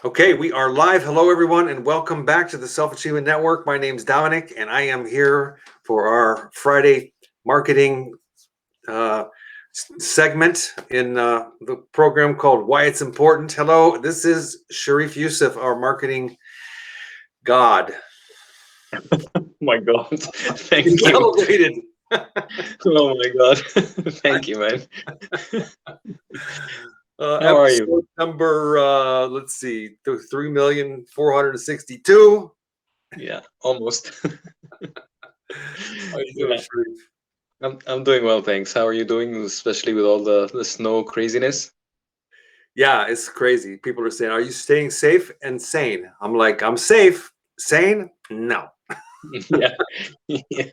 Okay, we are live. Hello, everyone, and welcome back to the Self Achievement Network. My name's Dominic, and I am here for our Friday marketing uh, segment in the program called Why It's Important. Hello, this is Sharif Youssef, our marketing god. My God. He's Thank you. elevated. Oh my God. Thank you, man. How are you? Episode number, let's see, 3,462,000. Yeah, almost. How you doing, Yeah, Sharif? I'm doing well, thanks. How are you doing, especially with all the snow craziness? Yeah, it's crazy. People are saying, "Are you staying safe and sane?" I'm like, "I'm safe, sane, no." Yeah. Yeah.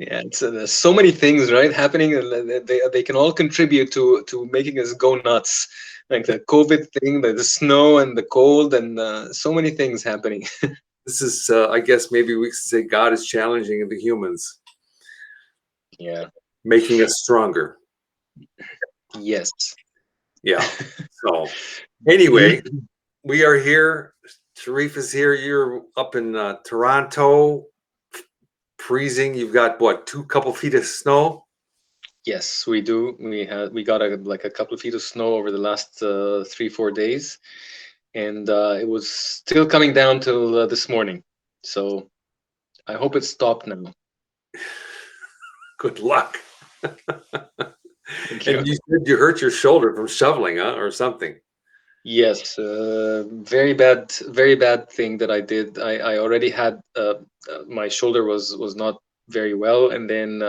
Yeah, there's so many things, right, happening, and they can all contribute to making us go nuts. Like the COVID thing, the snow and the cold, and so many things happening. This is, I guess, maybe we could say God is challenging the humans, Yeah. making us stronger. Yes. Yeah. So, anyway, we are here. Sharif is here. You're up in Toronto, freezing. You've got what, two couple feet of snow? Yes, we do. We got a couple of feet of snow over the last 3 4 days, and it was still coming down till this morning. So I hope it stopped now. Good luck. Thank And you. you said you hurt your shoulder from shoveling, huh, or something. Yes, very bad thing that I did. I already had my shoulder was not very well, and then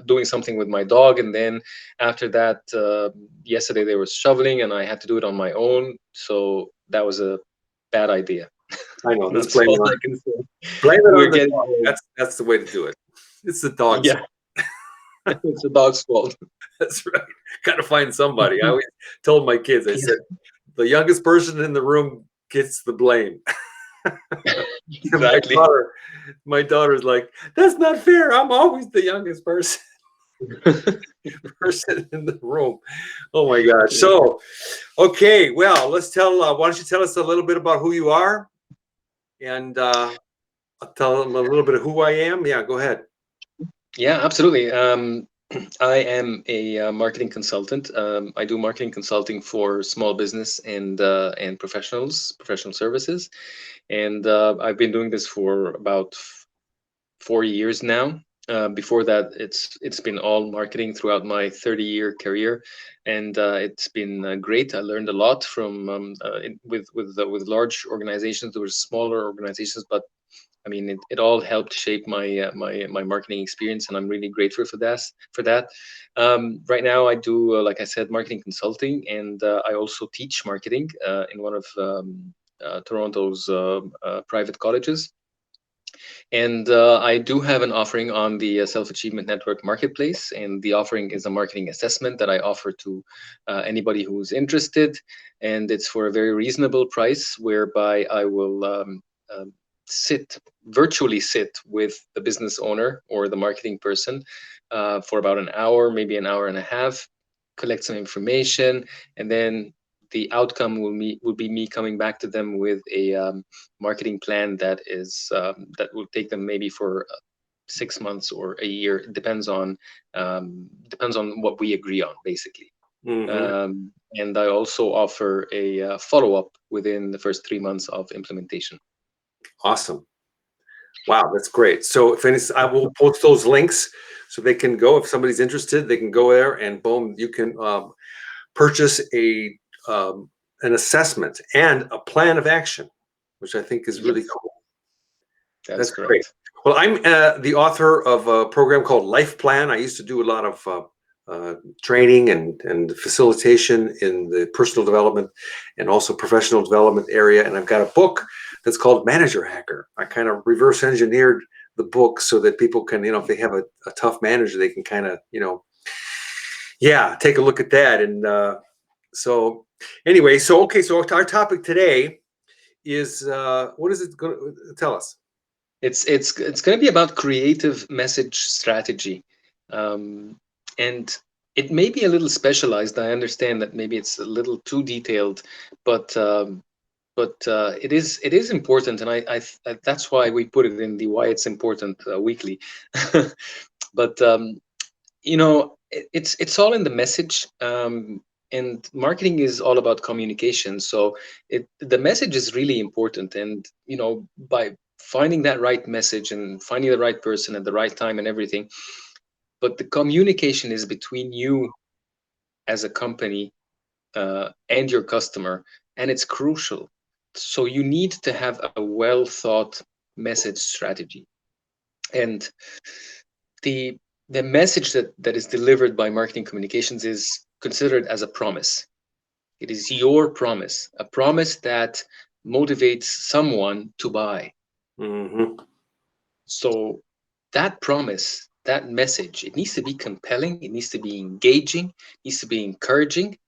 doing something with my dog, and then after that, yesterday there was shoveling, and I had to do it on my own. So that was a bad idea. I know. Let's That's blame it all on I can say. Blame it on We're the getting dog. old. That's the way to do it. It's the dog's Yeah, fault. it's a dog's fault. That's right. Got to find somebody. I always told my kids, I Yeah, said, the youngest person in the room gets the blame. And exactly. my daughter's like, that's not fair. I'm always the youngest person person in the room. Oh my gosh. Yeah. So, okay, well, let's tell. Why don't you tell us a little bit about who you are, and I'll tell them a little bit of who I am. Yeah, go ahead. Yeah, absolutely. I am a marketing consultant. I do marketing consulting for small business and professional services, and I've been doing this for about 4 years now. Before that, it's been all marketing throughout my 30-year career, and it's been great. I learned a lot from with large organizations. There were smaller organizations, but I mean, it all helped shape my marketing experience, and I'm really grateful for that. For that, right now I do, like I said, marketing consulting, and I also teach marketing in one of Toronto's private colleges. And I do have an offering on the Self Achievement Network Marketplace, and the offering is a marketing assessment that I offer to anybody who's interested, and it's for a very reasonable price, whereby I will sit virtually sit with the business owner or the marketing person for about an hour, maybe an hour and a half, collect some information, and then the outcome will be me coming back to them with a marketing plan that will take them maybe for 6 months or a year. It depends on what we agree on, basically. Hmm. And I also offer a follow up within the first 3 months of implementation. Awesome. Wow, that's great. So if any, I will post those links so they can go. If somebody's interested, they can go there and boom, you can purchase um, an assessment and a plan of action, which I think is really Yes, cool. that is That's great. correct. Well, I'm the author of a program called Life Plan. I used to do a lot of training and facilitation in the personal development and also professional development area. And I've got a book that's called Manager Hacker. I kind of reverse engineered the book so that people can, if they have a tough manager, they can kind of, yeah, take a look at that. And so, anyway, so okay, so our topic today is what is it going to tell us? It's going to be about creative message strategy, um, and it may be a little specialized. I understand that maybe it's a little too detailed, but but it is important, and that's why we put it in the why it's important weekly. But it's all in the message, and marketing is all about communication. So the message is really important, and by finding that right message and finding the right person at the right time and everything. But the communication is between you as a company and your customer, and it's crucial. So you need to have a well thought message strategy, and the the message that is delivered by marketing communications is considered as a promise. It is your promise, a promise that motivates someone to buy. Hmm. So that promise, that message, it needs to be compelling, it needs to be engaging, it needs to be encouraging,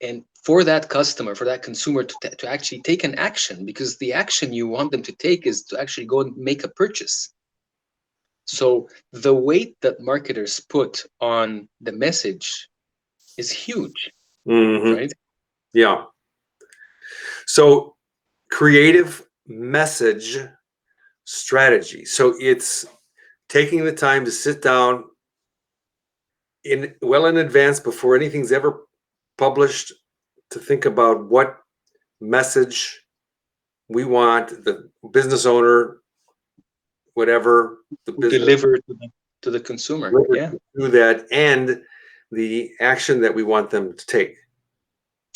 and for that customer, for that consumer to actually take an action, because the action you want them to take is to actually go and make a purchase. So the weight that marketers put on the message is huge, Hmm. right? Yeah. So creative message strategy. So it's taking the time to sit down in advance before anything's ever published to think about what message we want the business owner, whatever the business, Deliver to the consumer. Yeah, to do that, and the action that we want them to take.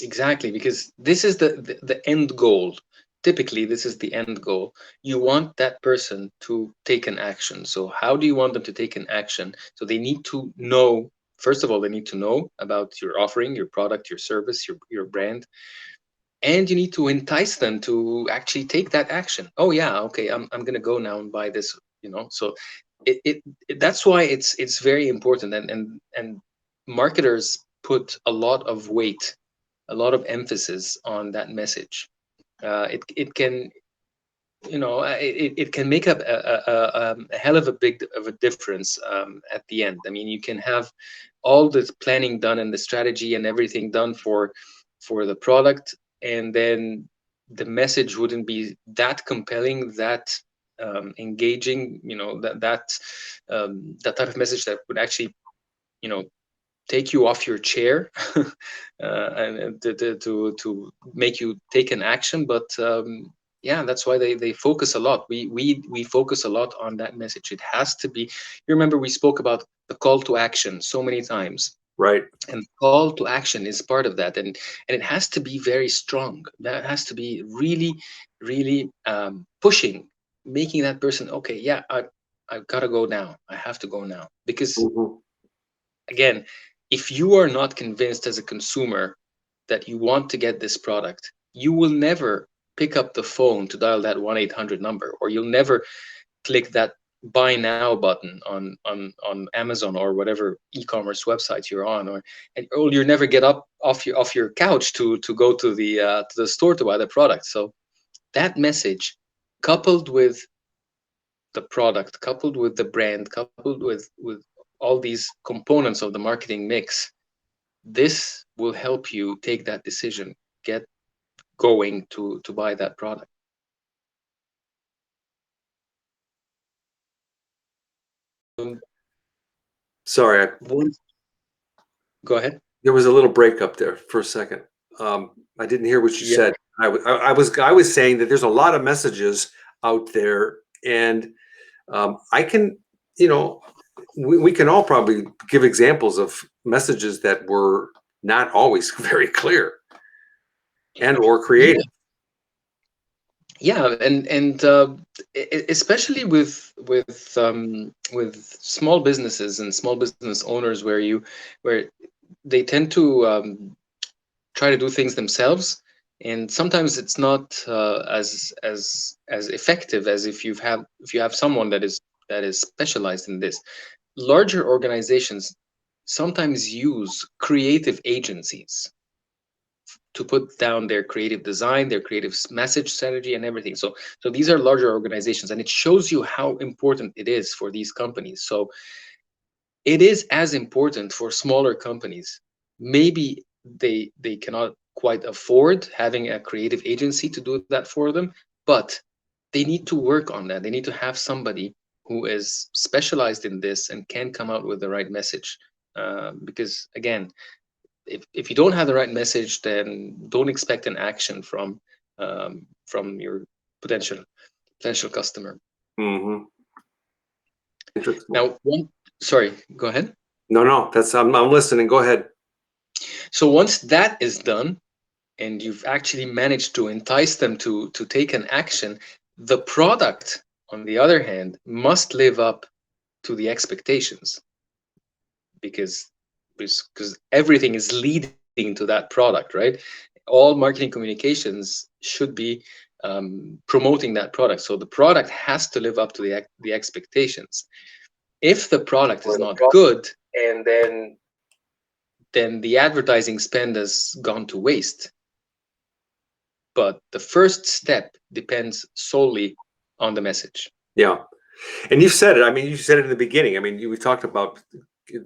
exactly. Because this is the end goal. Typically, this is the end goal. You want that person to take an action. So how do you want them to take an action? So they need to know, first of all, they need to know about your offering, your product, your service, your brand. And you need to entice them to actually take that action. Oh yeah, okay, I'm gonna go now and buy this. So that's why it's very important, and marketers put a lot of weight, a lot of emphasis on that message. It can it can make up a hell of a difference at the end. I mean, you can have all the planning done and the strategy and everything done for the product, and then the message wouldn't be that compelling, that engaging. That type of message that would actually you know take you off your chair and to make you take an action. But yeah, that's why they focus a lot. We focus a lot on that message. It has to be. You remember we spoke about the call to action so many times, Right. and the call to action is part of that, and it has to be very strong. That has to be really, really pushing, making that person, okay, yeah, I've got to go now. I have to go now, because Mhm. again, if you are not convinced as a consumer that you want to get this product, you will never pick up the phone to dial that 1-800 number, or you'll never click that buy now button on Amazon or whatever e-commerce website you're on, or you never get up off your couch to go to the store to buy the product. So that message, coupled with the product, coupled with the brand, coupled with all these components of the marketing mix, this will help you take that decision, get going to buy that product. Um, Sorry, Go ahead. there was a little break up there for a second. I didn't hear what you Yeah, said. I was saying that there's a lot of messages out there, and I can, you know, we can all probably give examples of messages that were not always very clear and or yeah, creative. yeah, and especially with small businesses and small business owners, where they tend to try to do things themselves, and sometimes it's not as effective as if you have someone that is specialized in this. Larger organizations sometimes use creative agencies to put down their creative design, their creative message strategy, and everything. So these are larger organizations, and it shows you how important it is for these companies. So it is as important for smaller companies. Maybe they cannot quite afford having a creative agency to do that for them, but they need to work on that. They need to have somebody who is specialized in this and can come out with the right message. Because again, if you don't have the right message, then don't expect an action from your potential customer. Mm-hmm. Interesting. Now, sorry, go ahead. No, that's I'm listening. Go ahead. So once that is done, and you've actually managed to entice them to take an action, the product, on the other hand, must live up to the expectations, because everything is leading to that product, right? All marketing communications should be promoting that product, so the product has to live up to the expectations. If the product is not good, and then the advertising spend has gone to waste. But the first step depends solely on the message. Yeah. And you've said it. I mean, you said it in the beginning. I mean, we talked about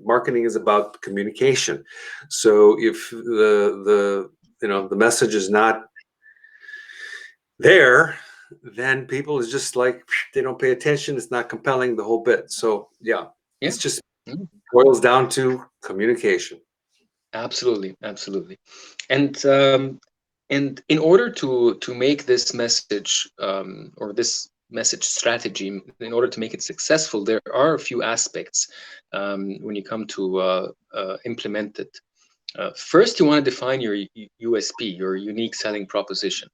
marketing is about communication. So if the the message is not there, then people is just like they don't pay attention. It's not compelling, the whole bit. So yeah, Yeah. it's just boils down to communication. Absolutely. And in order to make this message or this message strategy, in order to make it successful, there are a few aspects when you come to implement it. First, you want to define your USP, your unique selling proposition,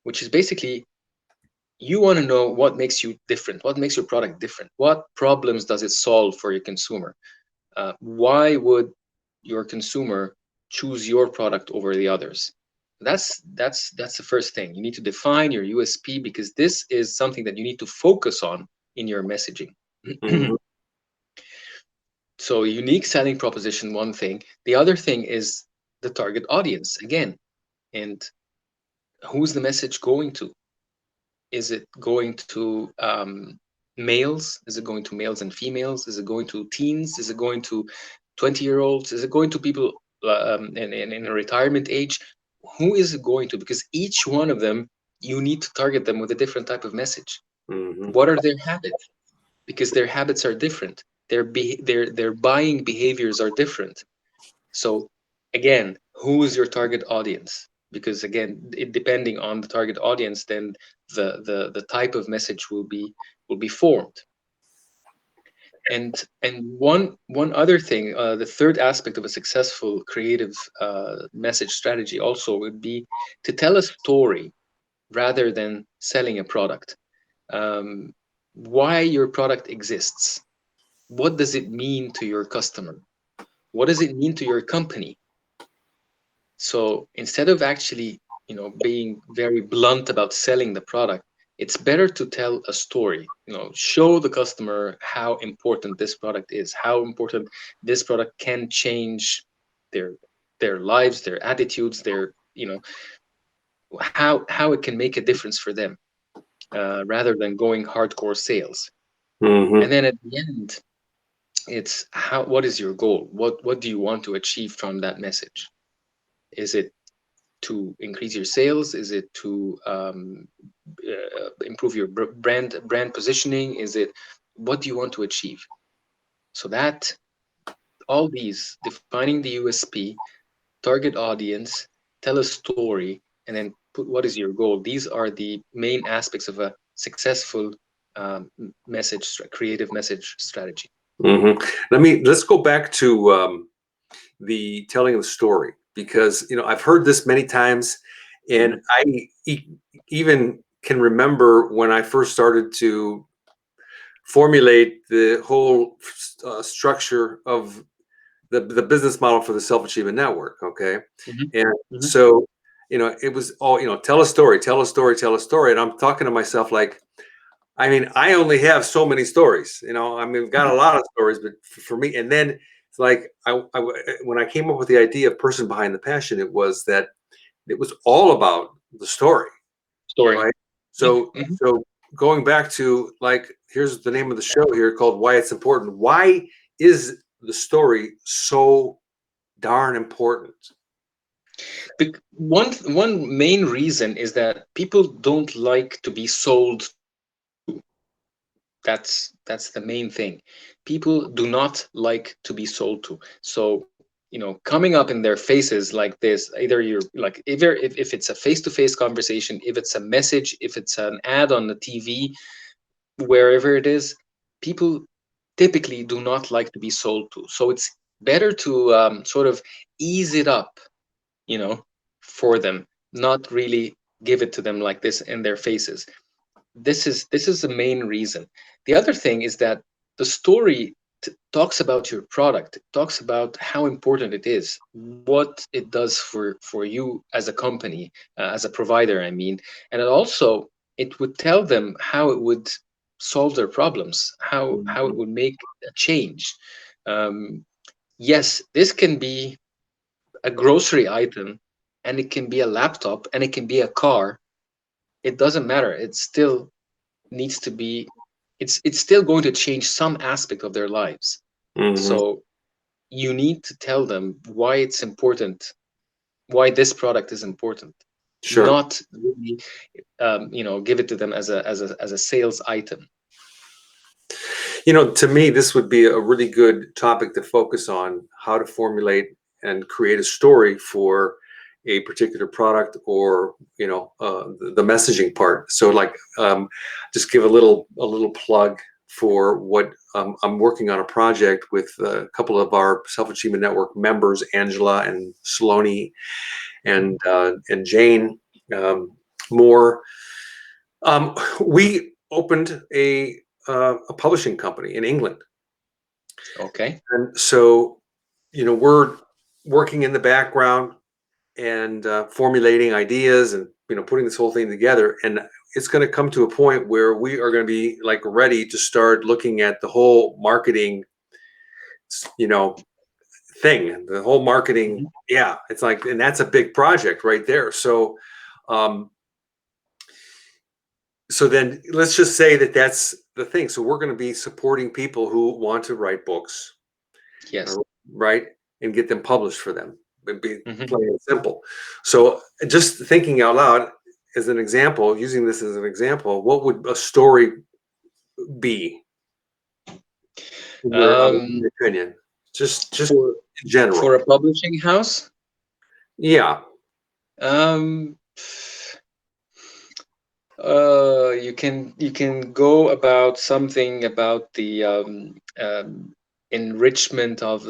which is basically, you want to know what makes you different, what makes your product different, what problems does it solve for your consumer. Why would your consumer choose your product over the others? That's the first thing. You need to define your USP, because this is something that you need to focus on in your messaging. Mhm. So unique selling proposition, one thing. The other thing is the target audience again. And who's the message going to? Is it going to males? Is it going to males and females? Is it going to teens? Is it going to 20-year-olds? Is it going to people in a retirement age? Who is it going to? Because each one of them, you need to target them with a different type of message. Mhm. What are their habits? Because their habits are different. Their buying behaviors are different. So again, who is your target audience? Because again, depending on the target audience, then the type of message will be formed. And one other thing, the third aspect of a successful creative message strategy also would be to tell a story rather than selling a product. Why your product exists? What does it mean to your customer? What does it mean to your company? So instead of actually, being very blunt about selling the product, it's better to tell a story. Show the customer how important this product is, how important this product can change their lives, their attitudes, their how it can make a difference for them, rather than going hardcore sales. Mhm. And then at the end, it's what is your goal? What do you want to achieve from that message? Is it to increase your sales? Is it to improve your brand positioning? Is it, what do you want to achieve? So that all these, defining the USP, target audience, tell a story, and then put what is your goal. These are the main aspects of a successful creative message strategy. Mhm. Let's go back to the telling of the story, because I've heard this many times, and I even can remember when I first started to formulate the whole structure of the business model for the Self-Achievement Network. Okay, Mhm. and Mhm. so it was all tell a story, tell a story, tell a story, and I'm talking to myself like, I mean, I only have so many stories. I mean, we've got a lot of stories, but for me, and then it's like when I came up with the idea of Person Behind the Passion, it was that it was all about the story, Story. right? Yeah. So, Mhm. so going back to, like, here's the name of the show here called Why It's Important. Why is the story so darn important? One main reason is that people don't like to be sold to. That's the main thing. People do not like to be sold to. So, coming up in their faces like this, either you're like, if it's a face-to-face conversation, if it's a message, if it's an ad on the TV, wherever it is, people typically do not like to be sold to. So it's better to sort of ease it up, you know, for them, not really give it to them like this in their faces. This is the main reason. The other thing is that the story talks about your product, it talks about how important it is, what it does for you as a company, as a provider, I mean. And it would tell them how it would solve their problems, how it would make a change. um, yes, this can be a grocery item, and it can be a laptop, and it can be a car. It doesn't matter, it still needs to be, it's still going to change some aspect of their lives. Hmm. So you need to tell them why it's important, why this product is important, Sure. not really give it to them as a sales item. To me, this would be a really good topic to focus on: how to formulate and create a story for a particular product, or the messaging part. So, like, just give a little plug for what I'm working on a project with a couple of our Self Achievement Network members, Angela and Saloni, and Jane Moore. We opened a publishing company in England. Okay. And so, we're working in the background and formulating ideas, and putting this whole thing together. And it's going to come to a point where we are going to be like ready to start looking at the whole marketing, you know, thing, the whole marketing. Mhm. Yeah, it's like, and that's a big project right there. Um, so then let's just say that that's the thing. So we're going to be supporting people who want to write books, Yes. right, and get them published for them. It'd be Hmm. plain and simple. So just thinking out loud, as an example, using this as an example, what would a story be in um, your opinion? Just for in general. for a publishing house, Yeah. um, you can go about something about the enrichment of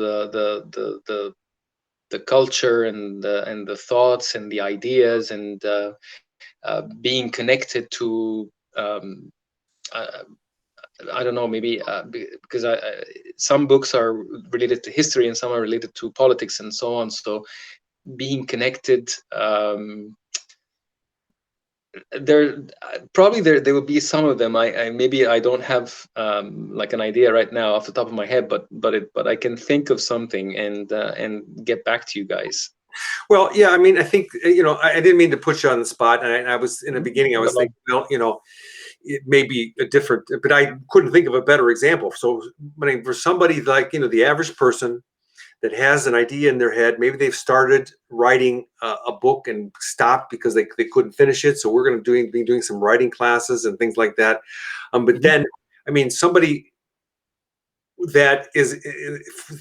the culture and the thoughts and the ideas, and being connected to, uh, I don't know, maybe because some books are related to history and some are related to politics and so on. So being connected, there probably there will be some of them. I maybe I don't have like an idea right now off the top of my head, but I can think of something and get back to you guys. Well, yeah, I mean, I think, I didn't mean to put you on the spot. And I was, in the Mhm. beginning, I was No. thinking, well, it may be a different, but I couldn't think of a better example. So, I mean, for somebody like, the average person that has an idea in their head, maybe they've started writing a book and stopped because they couldn't finish it. So we're going to be doing some writing classes and things like that. But Mhm. then, I mean, somebody that is,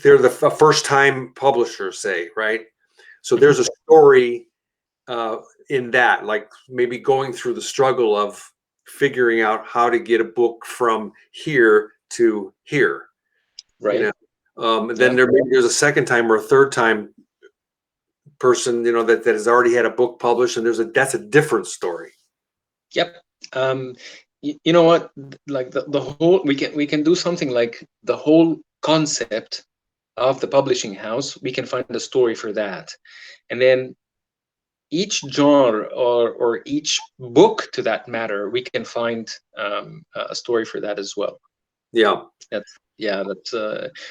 they're the first time publisher, say, right? So Mhm. there's a story uh, in that, like maybe going through the struggle of figuring out how to get a book from here to here, you Right. know. And then Yeah. there's a second time or a third time person, that has already had a book published, and that's a different story. Yep. You know what? Like the whole, we can do something like the whole concept of the publishing house. We can find a story for that, and then each genre or each book, to that matter, we can find a story for that as well. Yeah. That's Yeah. That's.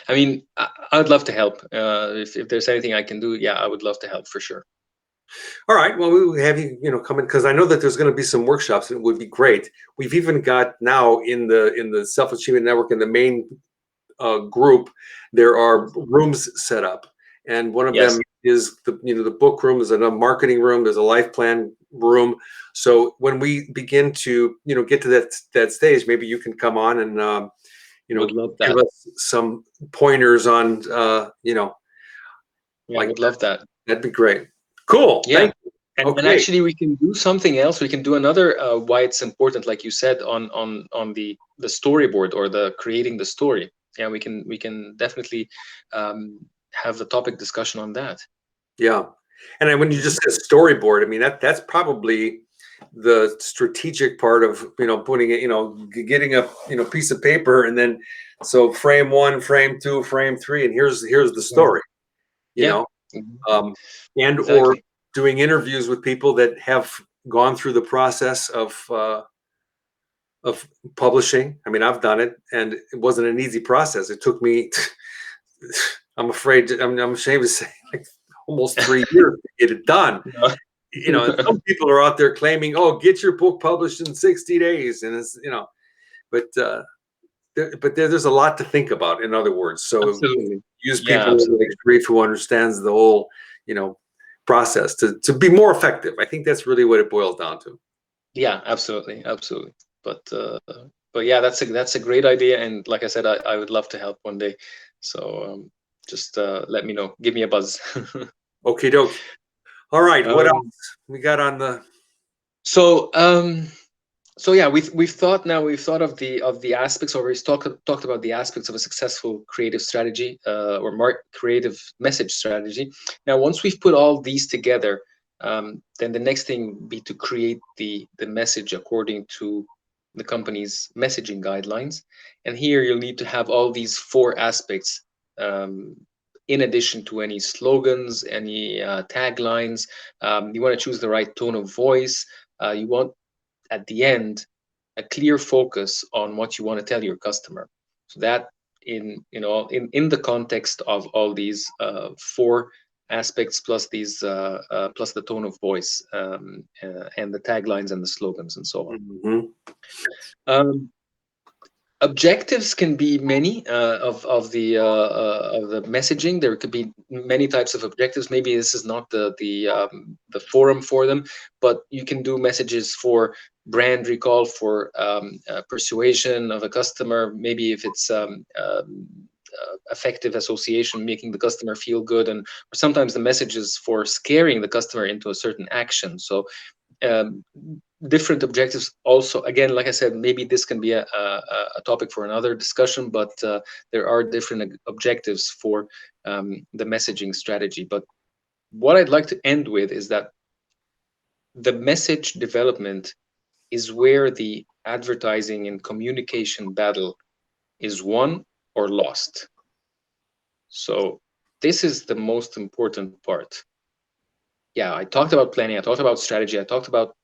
I mean, I would love to help. If there's anything I can do, yeah, I would love to help for sure. All right. Well, we will have you, come in, because I know that there's going to be some workshops, and it would be great. We've even got now in the Self Achievement Network, in the main group, there are rooms set up, and one of Yes. them is the book room. There's a marketing room. There's a life plan room. So when we begin to get to that stage, maybe you can come on and Would love give that. us some pointers on Yeah, like would love that. that'd be great. Cool. Yeah. Thank you. And Okay. actually, we can do something else. We can do another why it's important, like you said, on the storyboard or the creating the story. Yeah, we can definitely have a topic discussion on that. Yeah. And then when you just said storyboard, I mean that's probably the strategic part of putting it, getting a piece of paper, and then so frame 1, frame 2, frame 3, and here's the story. You Yeah. know, Mhm. and or Exactly. doing interviews with people that have gone through the process of publishing. I mean, I've done it, and it wasn't an easy process. It took me, I'm ashamed to say, like almost 3 years to get it done. No. And some people are out there claiming, "Oh, get your book published in 60 days," and it's but there's a lot to think about. In other words, so Absolutely. use Yeah, people like absolutely. Sharif who understands the whole, process to be more effective. I think that's really what it boils down to. Yeah, absolutely, absolutely. But yeah, that's a great idea, and like I said, I would love to help one day. So just let me know. Give me a buzz. Okie doke. All right. What Um, else we got on the? so so yeah, we've thought of the aspects, or we've talked about the aspects of a successful creative strategy or creative message strategy. Now, once we've put all these together, then the next thing would be to create the message according to the company's messaging guidelines. And here you'll need to have all these four aspects in addition to any slogans, any taglines. You want to choose the right tone of voice. You want at the end a clear focus on what you want to tell your customer, so that in the context of all these four aspects plus these plus the tone of voice and the taglines and the slogans and so on. Mhm. um, Objectives can be many of the messaging. There could be many types of objectives. Maybe this is not the forum for them, but you can do messages for brand recall, for persuasion of a customer. Maybe if it's effective association, making the customer feel good, and sometimes the message is for scaring the customer into a certain action. So um, different objectives also, again, like I said, maybe this can be a topic for another discussion, but there are different objectives for the messaging strategy. But what I'd like to end with is that the message development is where the advertising and communication battle is won or lost. So this is the most important part. Yeah, I talked about planning, I talked about strategy, I talked about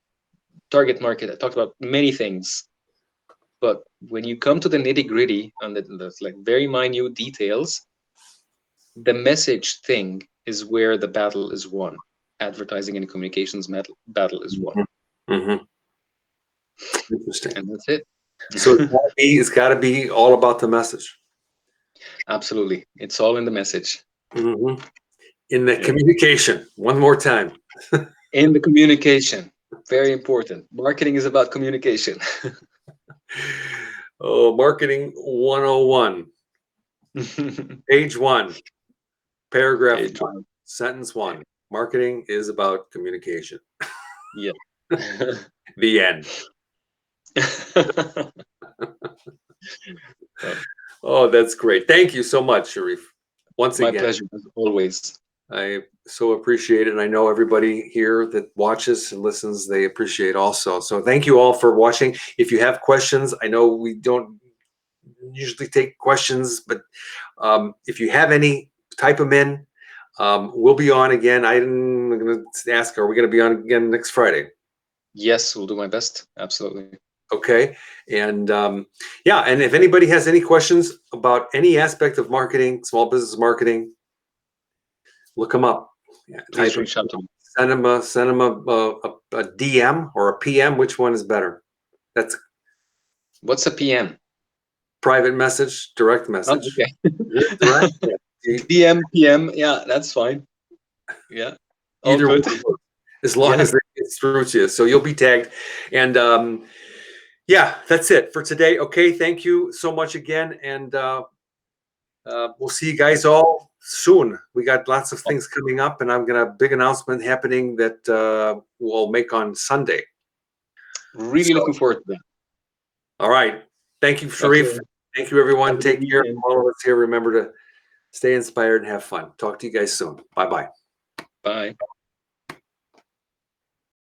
target market, I talked about many things. But when you come to the nitty gritty and the like very minute details, the message thing is where the battle is won. Advertising and communications battle is won. Mhm. Interesting. And that's it. So it's got to be all about the message. Absolutely. It's all in the message. Mhm. In the Yeah. communication. One more time. In the communication. Very important. Marketing is about communication. Oh, marketing 101. Page 1. Paragraph Page 1. one. Sentence 1. Marketing is about communication. Yeah. The end. Oh, that's great. Thank you so much, Sharif. Once My again, pleasure, as always. I so appreciate it. And I know everybody here that watches and listens, they appreciate also. So thank you all for watching. If you have questions, I know we don't usually take questions, but if you have any, type them in. We'll be on again. I'm going to ask, are we going to be on again next Friday? Yes, we'll do my best. Absolutely. Okay. And yeah, and if anybody has any questions about any aspect of marketing, small business marketing, look them up. Yeah, Please type reach out to me. send them a DM or a PM. Which one is better? That's What's a PM? private message, direct Oh, message. okay. Direct. Yeah. DM, PM. Yeah, that's fine. Yeah, all Either good. one, as long Yeah. as it gets through to you. So you'll be tagged. And yeah, that's it for today. Okay, thank you so much again. And we'll see you guys all soon. We got lots of things coming up, and I'm gonna have a big announcement happening that we'll make on Sunday. Really So, looking forward to that. all right. Thank you, Sharif. Okay. Thank you, everyone. Have a good Take care. weekend. All of us here, remember to stay inspired and have fun. Talk to you guys soon. Bye-bye. Bye.